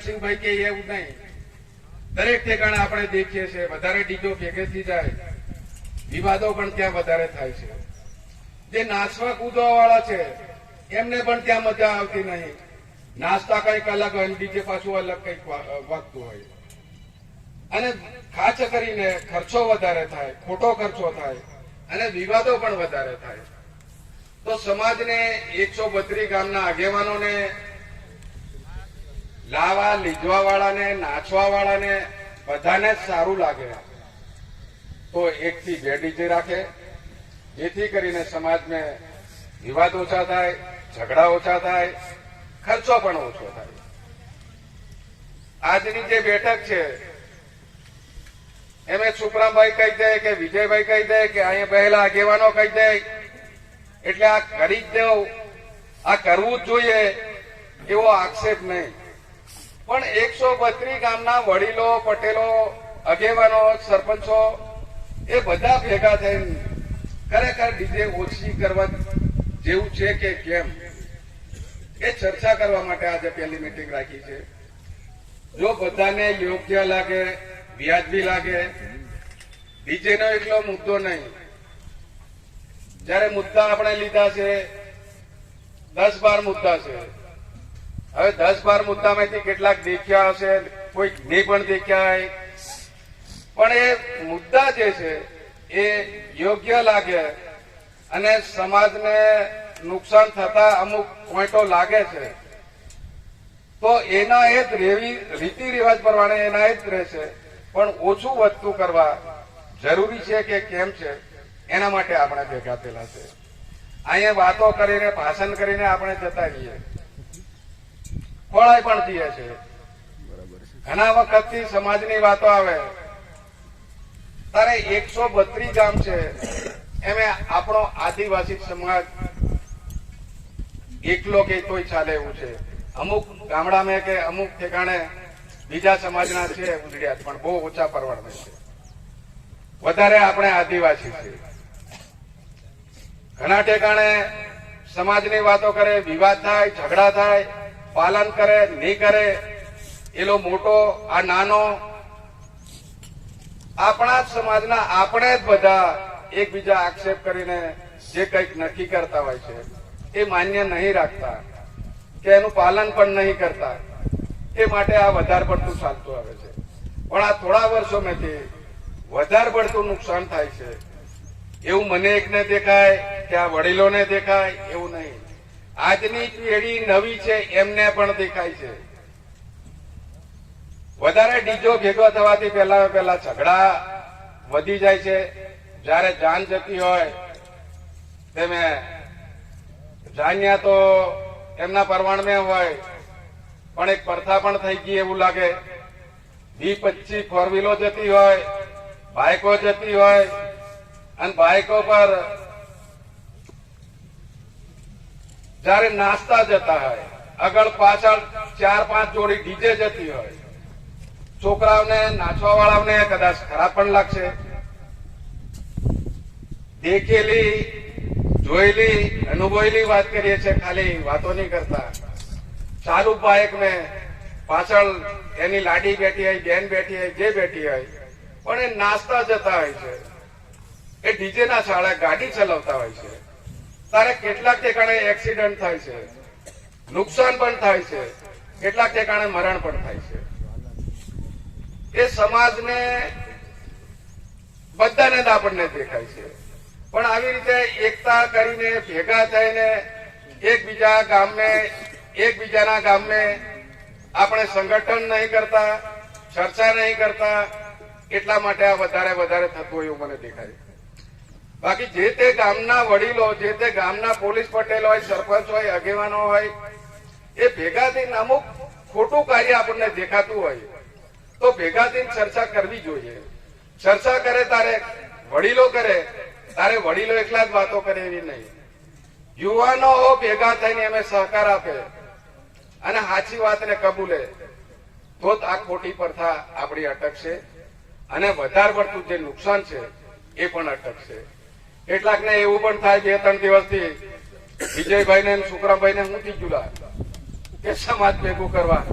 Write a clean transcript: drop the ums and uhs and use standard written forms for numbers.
પ્રદીપસિંહભાઈ કે એવું નહીં, દરેક ઠેકાણે આપણે દેખીએ છીએ વધારે ડીજો ભેગેથી જાય, વિવાદો પણ ત્યાં વધારે થાય છે. જે નાચવા કૂદવા વાળા છે એમને પણ ત્યાં મજા આવતી નહીં. નાસ્તા કંઈક અલગ હોય, ડીજે પાછું અલગ કંઈક વાગતું હોય, અને ખાસ કરીને ખર્ચો વધારે થાય, ખોટો ખર્ચો થાય અને વિવાદો પણ વધારે થાય. તો સમાજને 132 ગામના આગેવાનોને, લાવા લીધવા વાળાને, નાચવા વાળાને બધાને જ સારું લાગે તો 1 થી 2 ડીજે રાખે, જેથી કરીને સમાજમાં વિવાદ ઓછા થાય, ઝઘડા ઓછા થાય, ખર્ચો પણ ઓછો થાય. આજની જે બેઠક છે એમ સુખરામભાઈ કહી દે કે વિજયભાઈ કહી દે કે અહીંયા પહેલા આગેવાનો કહી દે એટલે આ કરી જ દેવું, આ કરવું જ જોઈએ એવો આક્ષેપ નહીં. પણ 132 ગામના વડીલો, પટેલો, આગેવાનો, સરપંચો એ બધા ભેગા થઈને ખરેખર ડીજે ઓછી કરવા જેવું છે કે કેમ એ ચર્ચા કરવા માટે આજે પહેલી મીટિંગ રાખી છે. જો બધાને યોગ્ય લાગે, વ્યાજબી લાગે, ડીજેનો એટલો મુદ્દો નહીં. જયારે મુદ્દા આપણે લીધા છે 10-12 મુદ્દા છે. હવે 10-12 મુદ્દામાંથી કેટલાક દેખ્યા હશે, કોઈ નહીં પણ દેખ્યા હોય, પણ એ મુદ્દા જે છે એ યોગ્ય લાગે અને સમાજને નુકસાન થતા અમુક પોઈન્ટો લાગે છે તો એના એ જ રીતિ રિવાજ પ્રમાણે એના એ જ રહેશે. પણ ઓછું વધતું કરવા જરૂરી છે કે કેમ છે એના માટે આપણે ભેગા થયેલા છે. અહીંયા વાતો કરીને, ભાષણ કરીને આપણે જતા રહીએ, ખોળાઈ પણ જઈએ છે. ઘણા વખતથી સમાજની વાતો આવે તારે 132 ગામ છે એમે આપણો આદિવાસી સમાજ એકલો કે તોય ચાલે એવું છે. અમુક ગામડામાં કે અમુક ઠેકાણે બીજા સમાજના છે ઉજળ્યા, પણ બહુ ઓછા પરવડમાં છે. વધારે આપણે આદિવાસી છીએ. ઘણા ઠેકાણે સમાજની વાતો કરે, વિવાદ થાય, ઝઘડા થાય, પાલન કરે, નહીં કરે, એલો મોટો, આ નાનો. આપણા જ સમાજના આપણે જ બધા એકબીજા આક્ષેપ કરીને જે કંઈક નક્કી કરતા હોય છે એ માન્ય નહીં રાખતા કે એનું પાલન પણ નહીં કરતા. એ માટે આ વધારે પડતું ચાલતું આવે છે. પણ આ થોડા વર્ષોમાંથી વધારે પડતું નુકસાન થાય છે એવું મને એકને દેખાય કે આ વડીલોને દેખાય એવું નહીં. આજની પેઢી નવી છે એમને પણ દેખાય છે. વધારે ડીજો ભેગો થવાથી પહેલા ઝઘડા વધી જાય છે. જયારે જાન જતી હોય તેમે જાન્યા તો એમના પરવાણમાં હોય, પણ એક પ્રથા પણ થઈ ગઈ એવું લાગે. 20-25 ફોર વ્હીલો જતી હોય, બાઇકો જતી હોય અને બાઇકો પર જયારે નાસ્તા જતા હોય આગળ પાછળ 4-5 જોડી ડીજે જતી હોય. છોકરાઓને, નાચવા વાળાઓને કદાચ ખરાબ પણ લાગશે. દેખેલી, જોયેલી, અનુભવેલી વાત કરીએ છીએ, ખાલી વાતો નહીં કરતા. ચાલુ બાઇક મેં પાછળ એની લાડી બેઠી હોય, બેન બેઠી હોય, જે બેઠી હોય, પણ એ નાસ્તા જતા હોય છે. એ ડીજે ના શાળા ગાડી ચલાવતા હોય છે. તારે કેટલાક ઠેકાણે એક્સિડન્ટ થાય છે, નુકસાન પણ થાય છે, કેટલાક ઠેકાણે મરણ પણ થાય છે. એ સમાજને બધાને જ આપણને દેખાય છે. પણ આવી રીતે એકતા કરીને ભેગા થઈને એકબીજાના ગામને આપણે સંગઠન નહીં કરતા, ચર્ચા નહીં કરતા, એટલા માટે આ વધારે થતું હોય એવું મને દેખાય. બાકી જે તે ગામના વડીલો, જે તે ગામના પોલીસ પટેલ હોય, સરપંચ હોય, આગેવાનો હોય, એ ભેગા થઈને અમુક ખોટું કાર્ય આપણને દેખાતું હોય તો ભેગા થઈને ચર્ચા કરવી જોઈએ. ચર્ચા કરે તારે વડીલો કરે, તારે વડીલો એકલા જ વાતો કરે એવી નહીં. યુવાનો ભેગા થઈને એમે સહકાર આપે અને સાચી વાતને કબૂલે તો જ આ ખોટી પ્રથા આપણી અટકશે અને વધારે પડતું જે નુકસાન છે એ પણ અટકશે. કેટલાકને એવું પણ થાય 2-3 દિવસથી વિજયભાઈને, સુખરામભાઈને હું થી જુલા કે સમાજ ભેગું કરવા